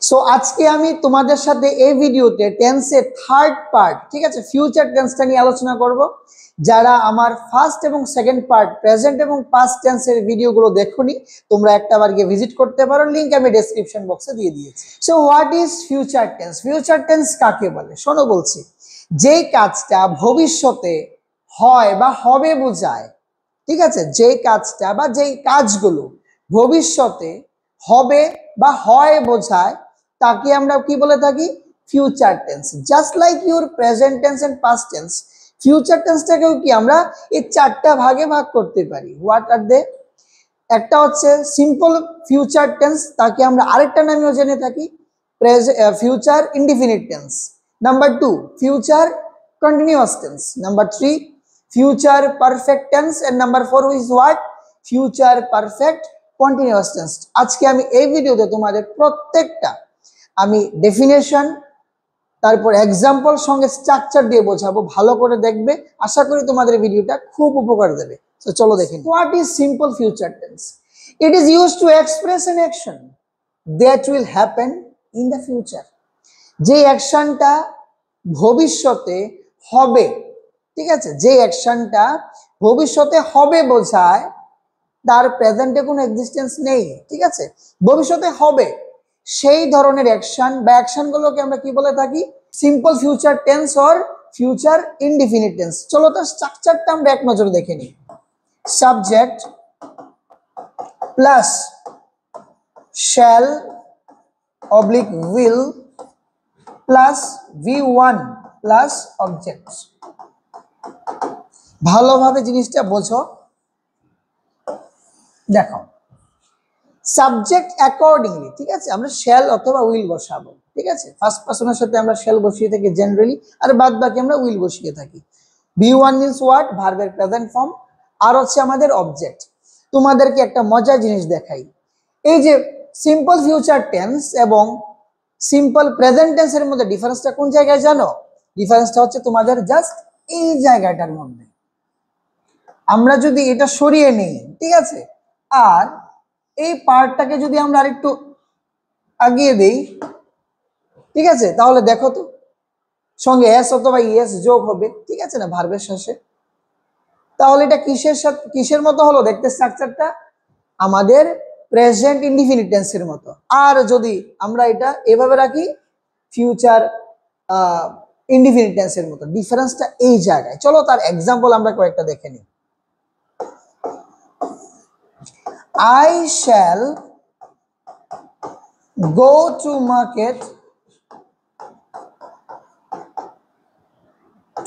So আজকে আমি তোমাদের সাথে এই ভিডিওতে টেন্সের থার্ড পার্ট, ঠিক আছে, ফিউচার টেন্সটা নিয়ে আলোচনা করব। যারা আমার ফার্স্ট এবং সেকেন্ড পার্ট প্রেজেন্ট এবং পাস্ট টেন্সের ভিডিওগুলো দেখোনি, তোমরা একটাবার গিয়ে ভিজিট করতে পারো, লিংক আমি ডেসক্রিপশন বক্সে দিয়ে দিয়েছি। So what is future tense? Future tense কাকে বলে? শোনো বলছি, যেই কাজটা ভবিষ্যতে হয় বা হবে বোঝায়, ঠিক আছে, যেই কাজটা বা যেই কাজগুলো ভবিষ্যতে হবে বা হয় বোঝায় তাকে আমরা কি বলে থাকি? Future tense. Just like your present tense and past tense, future টেন্সটাকেও কি আমরা এই চারটা ভাগে ভাগ করতে পারি। What are they? একটা হচ্ছে সিম্পল ফিউচার টেন্স, তাকে আমরা আরেকটা নামেও জেনে থাকি future indefinite tense. Number 2 future continuous tense. Number 3 future perfect tense, and number 4 is what? Future perfect continuous tense. আজকে আমি এই ভিডিওতে তোমাদের প্রত্যেকটা আমি ডেফিনেশন, তারপর এক্সাম্পল সঙ্গে স্ট্রাকচার দিয়ে বোঝাবো, ভালো করে দেখবে। আশা করি তোমাদের ভিডিওটা খুব উপকার দেবে। তো চলো দেখি, what is simple future tense? It is used to express N action that will happen in the future. যে অ্যাকশনটা ভবিষ্যতে হবে, ঠিক আছে, যে অ্যাকশনটা ভবিষ্যতে হবে বোঝায়, তার প্রেজেন্টে কোনো এক্সিস্টেন্স নেই, ঠিক আছে, ভবিষ্যতে হবে সেই ধরনের অ্যাকশন বা অ্যাকশনগুলোকে আমরা কি বলে থাকি? Simple future tense or future indefinite tense. চলো তার স্ট্রাকচারটা আমরা এক নজরে দেখে নিই। Subject plus shall oblique will plus V1 plus object. ভালোভাবে জিনিসটা বোঝো। দেখো, সাবজেক্ট অ্যাকর্ডিংলি, ঠিক আছে, আমরা শ্যাল অথবা উইল বসাবো, ঠিক আছে, ফার্স্ট পারসনের সাথে আমরা শ্যাল বসিয়ে থাকি জেনারেলি, আর বাদ বাকি আমরা উইল বসিয়ে থাকি। V1 means what? ভার্বের প্রেজেন্ট ফর্ম। আর হচ্ছে আমাদের অবজেক্ট। তোমাদেরকে একটা মজার জিনিস দেখাই। এই যে সিম্পল ফিউচার টেন্স এবং সিম্পল প্রেজেন্ট টেন্সের মধ্যে ডিফারেন্সটা কোন জায়গায় জানো? ডিফারেন্সটা হচ্ছে তোমাদের জাস্ট এই জায়গাটার মধ্যে। আমরা যদি এটা সরিয়ে নিই, ঠিক আছে, আর এই পার্টটাকে যদি আমরা আরেকটু আগিয়ে দেই, ঠিক আছে, তাহলে দেখো তো সঙ্গে এস অথবা ইএস যোগ হবে, ঠিক আছে না, ভার্বের শেষে। তাহলে এটা কিসের সাথে কিসের মতো হলো দেখতে? স্ট্রাকচারটা আমাদের প্রেজেন্ট ইনডিফিনিট টেন্সের মতো। আর যদি আমরা এটা এভাবে রাখি, ফিউচার ইনডিফিনিট টেন্সের মতো। ডিফারেন্সটা এই জায়গায়। চলো তার এক্সাম্পল আমরা কয়েকটা দেখে নিই। I shall go to market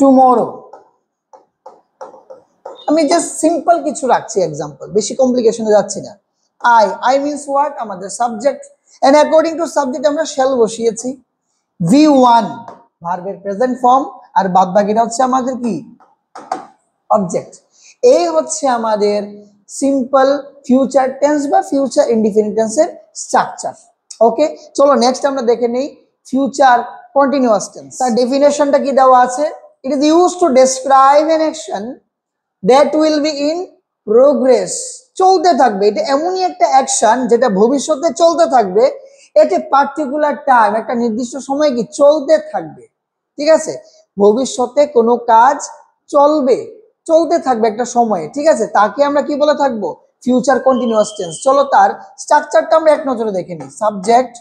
tomorrow. আমি জাস্ট সিম্পল কিছু রাখছি এক্সাম্পল, বেশি কমপ্লিকেশনে যাচ্ছি না। I means what? আমাদের subject, and according to subject আমরা shall বসিয়েছি। V1 ভার্বের প্রেজেন্ট ফর্ম, আর বাদ বাকিটা হচ্ছে আমাদের কি? অবজেক্ট। এই হচ্ছে আমাদের সিম্পল ফিউচার টেন্স বা ফিউচার ইনডিফিনিট টেন্সের স্ট্রাকচার। ওকে, চলো নেক্সট আমরা দেখে নেই ফিউচার কন্টিনিউয়াস টেন্স। তার ডেফিনেশনটা কি দেওয়া আছে? It is used to describe N action that will be in progress. চলতে থাকবে। এটা এমনই একটা অ্যাকশন যেটা ভবিষ্যতে চলতে থাকবে। এটা পার্টিকুলার টাইম, একটা নির্দিষ্ট সময় কি চলতে থাকবে, ঠিক আছে, ভবিষ্যতে কোনো কাজ চলবে, চলতে থাকবে একটা সময়ে, ঠিক আছে, তাকে আমরা কি বলে থাকবো? Future continuous tense. চলো তার স্ট্রাকচারটা আমরা এক নজরে দেখে নিই। Subject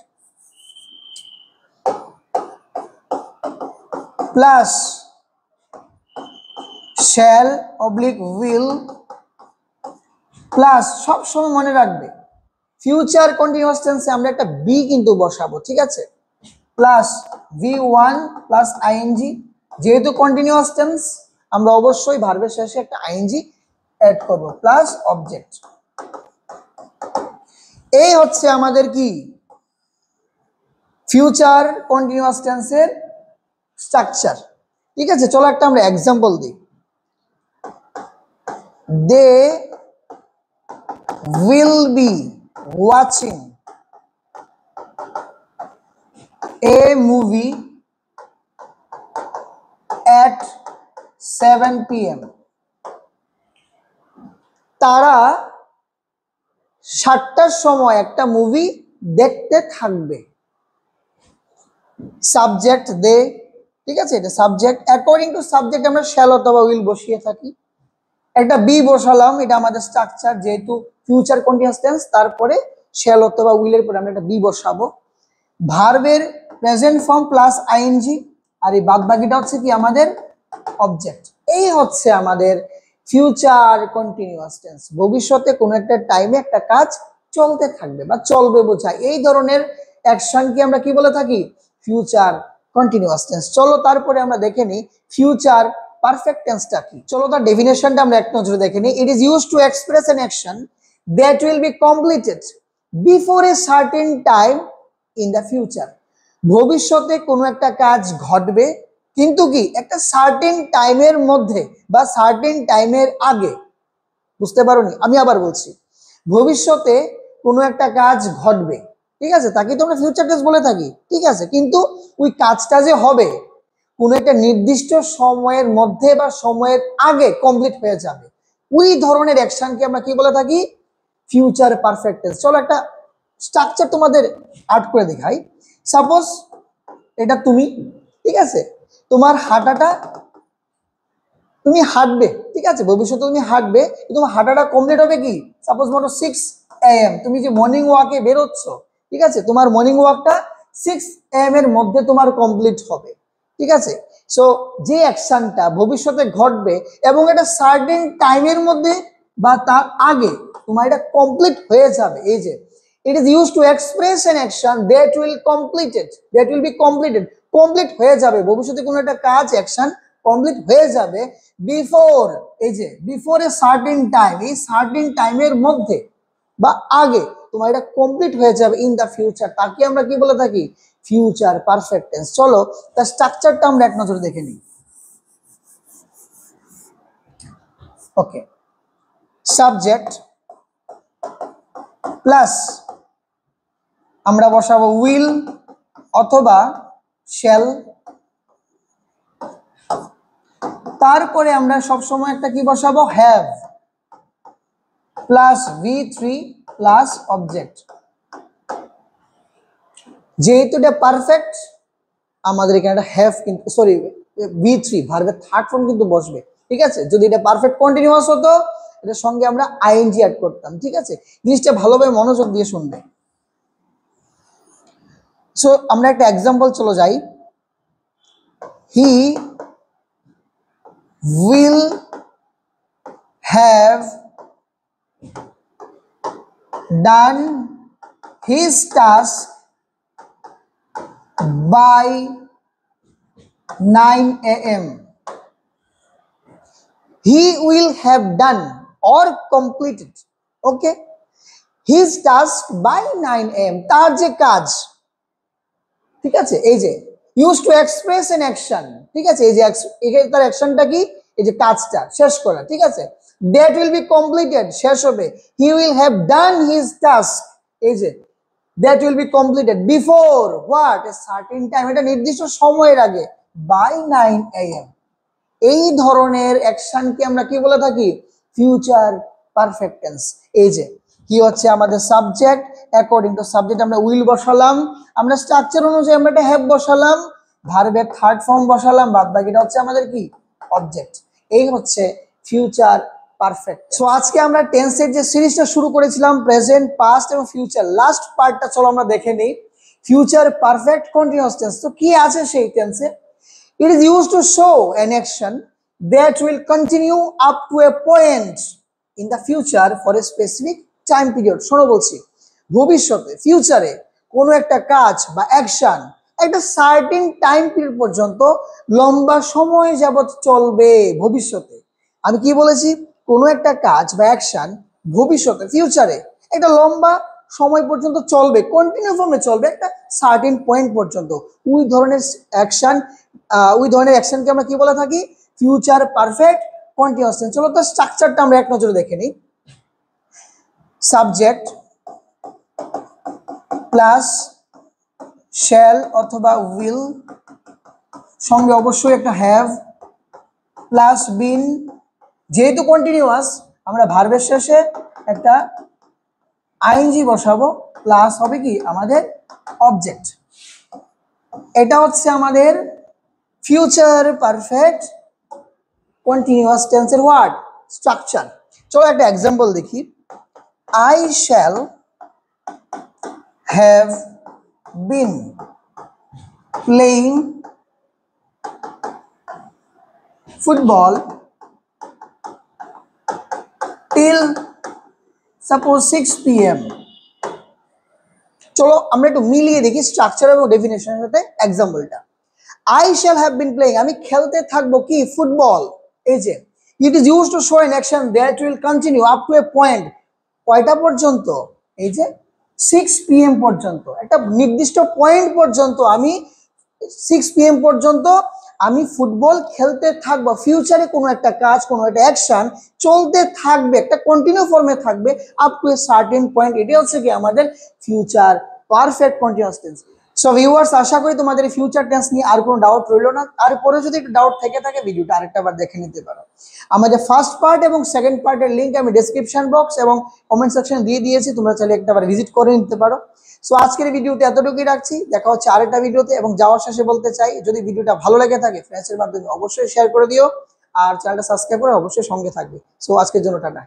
plus shall oblique will plus, সবসময় মনে রাখবে ফিউচার কন্টিনিউয়াস টেন্সে আমরা একটা বি কিন্তু বসাবো, ঠিক আছে, প্লাস V1 প্লাস আইএনজি। যেহেতু কন্টিনিউয়াস টেন্স, আমরা অবশ্যই ভার্বের শেষে একটা আইএনজি অ্যাড করব, প্লাস অবজেক্ট। এই হচ্ছে আমাদের কি? ফিউচার কন্টিনিউয়াস টেন্সের স্ট্রাকচার, ঠিক আছে। চলো একটা আমরা এক্সাম্পল দিই। They will be watching a movie at 7 PM। তারা 7টার সময় একটা মুভি দেখতে থাকবে। সাবজেক্ট দে, ঠিক আছে, এটা সাবজেক্ট। অ্যাকর্ডিং টু সাবজেক্ট আমরা শ্যাল অথবা উইল বসিয়ে থাকি। একটা বি বসালাম, এটা আমাদের স্ট্রাকচার, যেহেতু ফিউচার কন্টিনিউয়াস টেন্স, তারপরে শ্যাল অথবা উইলের পরে আমরা একটা বি বসাবো। ভার্বের প্রেজেন্ট ফর্ম প্লাস আইএনজি, আর এই বাদ বাকিটা হচ্ছে কি আমাদের অবজেক্ট। এই হচ্ছে আমাদের ফিউচার কন্টিনিউয়াস টেন্স, ভবিষ্যতে কোনো একটা টাইমে একটা কাজ চলতে থাকবে বা চলবে বোঝায় এই ধরনের অ্যাকশনকে আমরা কি বলে থাকি, ফিউচার কন্টিনিউয়াস টেন্স। চলো তারপরে আমরা দেখে নিই ফিউচার পারফেক্ট টেন্সটা কি। চলো তার ডেফিনেশনটা আমরা এক নজরে দেখে নিই। It is used to express an action that will be completed before a certain time in the future. ভবিষ্যতে কোনো একটা কাজ ঘটবে, কিন্তু কি একটা সার্টেন টাইমের মধ্যে বা সার্টেন টাইমের আগে। বুঝতে পারোনি? আমি আবার বলছি, ভবিষ্যতে কোনো একটা কাজ ঘটবে, ঠিক আছে, তাকে তো আমরা ফিউচার টেন্স বলে থাকি, ঠিক আছে, কিন্তু ওই কাজটা যে হবে কোনো একটা নির্দিষ্ট সময়ের মধ্যে বা সময়ের আগে কমপ্লিট হয়ে যাবে, ওই ধরনের অ্যাকশনকে আমরা কি বলে থাকি, ফিউচার পারফেক্ট টেন্স। চলো একটা স্ট্রাকচার তোমাদের আর্ট করে দেখাই। সাপোজ এটা তুমি, ঠিক আছে, তোমার হাঁটাটা, তুমি হাঁটবে, ঠিক আছে, ভবিষ্যতে তুমি হাঁটবে, তোমার হাঁটাটা কমপ্লিট হবে কি, সাপোজ মনে 6 AM, তুমি যে মর্নিং ওয়াকে বেরোচ্ছ, ঠিক আছে, তোমার মর্নিং ওয়াকটা 6 AM এর মধ্যে তোমার কমপ্লিট হবে, ঠিক আছে। সো যে অ্যাকশনটা ভবিষ্যতে ঘটবে এবং এটা সার্টেন টাইমের মধ্যে বা তার আগে তোমার এটা কমপ্লিট হয়ে যাবে, এই যে it is used to express an action that will completed, that will be completed, complete হয়ে যাবে, ভবিষ্যতে কোনো একটা কাজ অ্যাকশন কমপ্লিট হয়ে যাবে বিফোর, এই যে বিফোর এ সার্টেন টাইম, এই সার্টেন টাইমের মধ্যে বা আগে তোমার এটা কমপ্লিট হয়ে যাবে ইন দা ফিউচার, তাকে আমরা কি বলে থাকি, ফিউচার পারফেক্ট টেন্স। চলো তার স্ট্রাকচারটা আমরা এক নজরে দেখে নিই। ওকে, সাবজেক্ট প্লাস আমরা বসাবো উইল অথবা শ্যাল, তারপরে আমরা সবসময় একটা কি বসাবো, have plus V3 plus object. যেহেতু এটা পারফেক্ট, আমাদের এখানে একটা হ্যাভ, কিন্তু সরি V3 ভার্বের থার্ড ফর্ম কিন্তু বসবে, ঠিক আছে। যদি এটা পারফেক্ট কন্টিনিউয়াস হতো, এটার সঙ্গে আমরা আইএনজি অ্যাড করতাম, ঠিক আছে। জিনিসটা ভালোভাবে মনোযোগ দিয়ে শুনবে। সো আমরা একটা এক্সাম্পল চলে যাই। He will have done his task by 9 AM. He will have done or completed, okay, his task by 9 AM, তার যে কাজ, ঠিক আছে, এই যে used to express an action, ঠিক আছে, এই যে এখানে তার অ্যাকশনটা কি, এই যে কাজটা শেষ করা, ঠিক আছে, that will be completed, শেষ হবে, he will have done his task, এই যে that will be completed before what a certain time, এটা নির্দিষ্ট সময়ের আগে, by 9 AM। এই ধরনের অ্যাকশনকে আমরা কি বলে থাকি, ফিউচার পারফেক্ট টেন্স। এই যে কি হচ্ছে আমাদের সাবজেক্ট, অ্যাকর্ডিং টু সাবজেক্ট আমরা উইল বসালাম, আমরা স্ট্রাকচার অনুযায়ী আমরা একটা হ্যাভ বসালাম, ভার্বের থার্ড ফর্ম বসালাম, বাদ বাকিটা হচ্ছে আমাদের কি, অবজেক্ট। এই হচ্ছে ফিউচার পারফেক্ট। সো আজকে আমরা টেন্সের যে সিরিজটা শুরু করেছিলাম, প্রেজেন্ট, পাস্ট এবং ফিউচার, লাস্ট পার্টটা চলো আমরা দেখে নিই, ফিউচার পারফেক্ট কন্টিনিউয়াস টেন্স। তো কি আছে সেই টেন্সে? It is used to show an action that will continue up to a point in the future for a specific time period. শোনো বলছি, ভবিষ্যতে ফিউচারে কোনো একটা কাজ বা অ্যাকশন একটা সার্টেন টাইম পিরিয়ড পর্যন্ত লম্বা সময় যাবত চলবে ভবিষ্যতে। আমি কি বলেছি, কোনো একটা কাজ বা অ্যাকশন ভবিষ্যতে ফিউচারে একটা লম্বা সময় পর্যন্ত চলবে, কন্টিনিউ ফর্মে চলবে একটা সার্টেন পয়েন্ট পর্যন্ত, ওই ধরনের অ্যাকশনকে আমরা কি বলে থাকি, ফিউচার পারফেক্ট কন্টিনিউয়াস টেন্স। চলো তো স্ট্রাকচারটা আমরা এক নজরে দেখে নিই। সাবজেক্ট প্লাস শ্যাল অথবা উইল, সঙ্গে অবশ্যই একটা হ্যাভ প্লাস বিন, যেহেতু কন্টিনিউয়াস আমরা ভার্বের শেষে একটা আইএনজি বসাবো, প্লাস হবে কি আমাদের অবজেক্ট। এটা হচ্ছে আমাদের ফিউচার পারফেক্ট কন্টিনিউয়াস টেন্সের ওয়ার্ড স্ট্রাকচার। চলো একটা এক্সাম্পল দেখি। I shall have been playing football till suppose 6 PM। চলো আমরা একটু মিলিয়ে দেখি স্ট্রাকচার এবং ডেফিনেশনের সাথে এক্সাম্পলটা। I shall have been playing, আমি খেলতে থাকবো কি ফুটবল। এই যে it is use to show an action that will continue up to a point, কয়টা পর্যন্ত? এই যে 6 PM পর্যন্ত, একটা নির্দিষ্ট পয়েন্ট পর্যন্ত আমি 6 PM পর্যন্ত আমি ফুটবল খেলতে থাকবো। ফিউচারে কোনো একটা কাজ, কোনো একটা অ্যাকশন চলতে থাকবে, একটা কন্টিনিউ ফর্মে থাকবে up to a certain point. এটাই হচ্ছে কি আমাদের future perfect continuous tense. So viewers, আশা করি তোমাদের এই ফিউচার টেন্স নিয়ে আর কোনো ডাউট রইলো না। তারপরে যদি একটু ডাউট থেকে থাকে ভিডিওটা আরেকটা বার দেখে নিতে পারো। আমাদের ফার্স্ট পার্ট এবং সেকেন্ড পার্টের লিঙ্ক আমি ডেসক্রিপশন বক্স এবং কমেন্ট সেকশনে দিয়ে দিয়েছি, তোমরা চাইলে একটাবার ভিজিট করে নিতে পারো। সো আজকের ভিডিওতে এতটুকুই রাখছি, দেখা হচ্ছে আরেকটা ভিডিওতে। এবং যাওয়ার শেষে বলতে চাই, যদি ভিডিওটা ভালো লেগে থাকে ফ্রেন্ডসের মাধ্যমে অবশ্যই শেয়ার করে দিও, আর চ্যানেলটা সাবস্ক্রাইব করে অবশ্যই সঙ্গে থাকবে। সো আজকের জন্য টাটা।